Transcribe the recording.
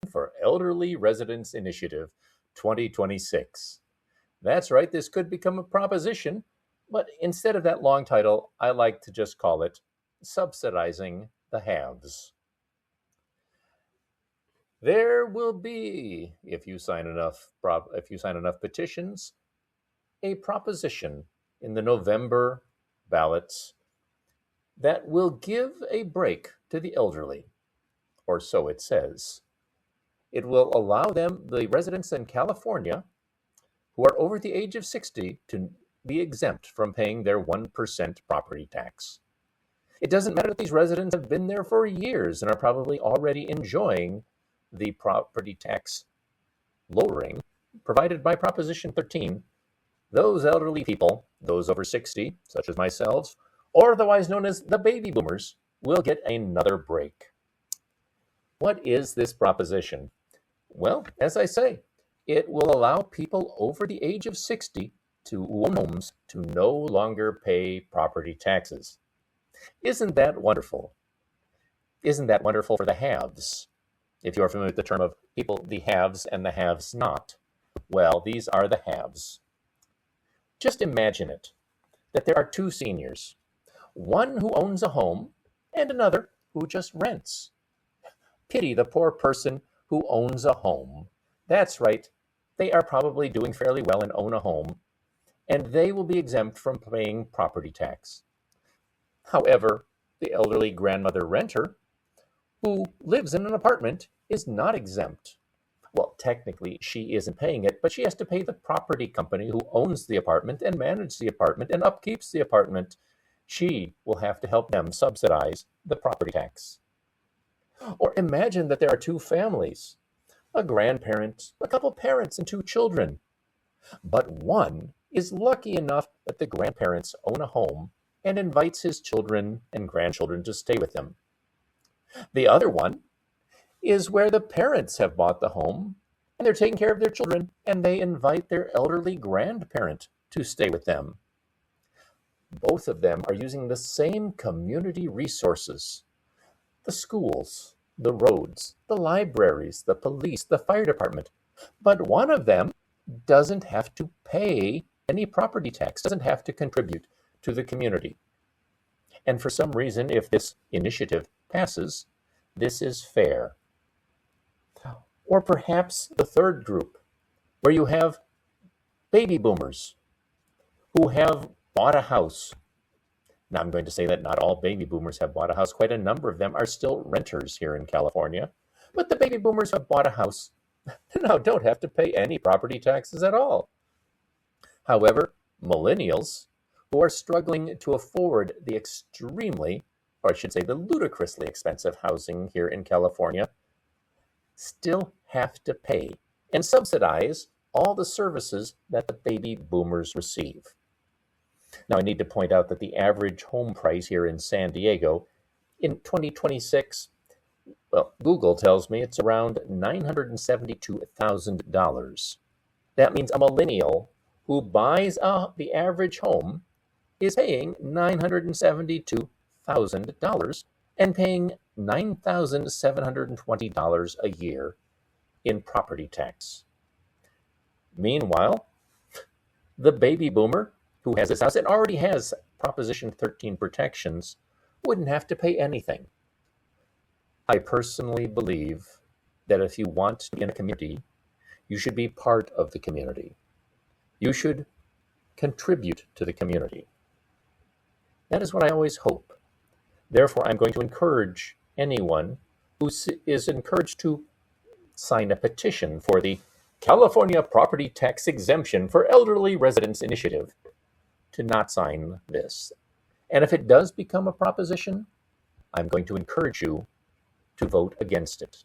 for Elderly Residents Initiative 2026. That's right, this could become a proposition, but instead of that long title, I like to just call it Subsidizing the Haves. There will be, if you sign enough petitions, a proposition in the November ballots that will give a break to the elderly, or so it says. It will allow them, the residents in California who are over the age of 60, to be exempt from paying their 1% property tax. It doesn't matter that these residents have been there for years and are probably already enjoying the property tax lowering provided by Proposition 13. Those elderly people, those over 60, such as myself, or otherwise known as the baby boomers, will get another break. What is this proposition? Well, as I say, it will allow people over the age of 60 to own homes to no longer pay property taxes. Isn't that wonderful? Isn't that wonderful for the haves? If you're familiar with the term of people, the haves and the haves not, well, these are the haves. Just imagine it, that there are two seniors, one who owns a home and another who just rents. Pity the poor person who owns a home. That's right, they are probably doing fairly well and own a home, and they will be exempt from paying property tax. However, the elderly grandmother renter who lives in an apartment is not exempt. Well, technically, she isn't paying it, but she has to pay the property company who owns the apartment and manages the apartment and upkeeps the apartment. She will have to help them subsidize the property tax. Or imagine that there are two families, a grandparent, a couple parents, and two children. But one is lucky enough that the grandparents own a home and invites his children and grandchildren to stay with him. The other one is where the parents have bought the home and they're taking care of their children and they invite their elderly grandparent to stay with them. Both of them are using the same community resources: the schools, the roads, the libraries, the police, the fire department. But one of them doesn't have to pay any property tax, doesn't have to contribute to the community. And for some reason, if this initiative passes, this is fair. Or perhaps the third group, where you have baby boomers who have bought a house. Now, I'm going to say that not all baby boomers have bought a house. Quite a number of them are still renters here in California. But the baby boomers who have bought a house now don't have to pay any property taxes at all. However, millennials who are struggling to afford the extremely, or I should say the ludicrously expensive housing here in California, still have to pay and subsidize all the services that the baby boomers receive. Now, I need to point out that the average home price here in San Diego in 2026, well, Google tells me it's around $972,000. That means a millennial who buys the average home is paying $972,000 and paying $9,720 a year in property tax. Meanwhile, the baby boomer who has this house and already has Proposition 13 protections wouldn't have to pay anything. I personally believe that if you want to be in a community, you should be part of the community. You should contribute to the community. That is what I always hope. Therefore, I'm going to encourage anyone who is encouraged to sign a petition for the California Property Tax Exemption for Elderly Residents Initiative to not sign this. And if it does become a proposition, I'm going to encourage you to vote against it.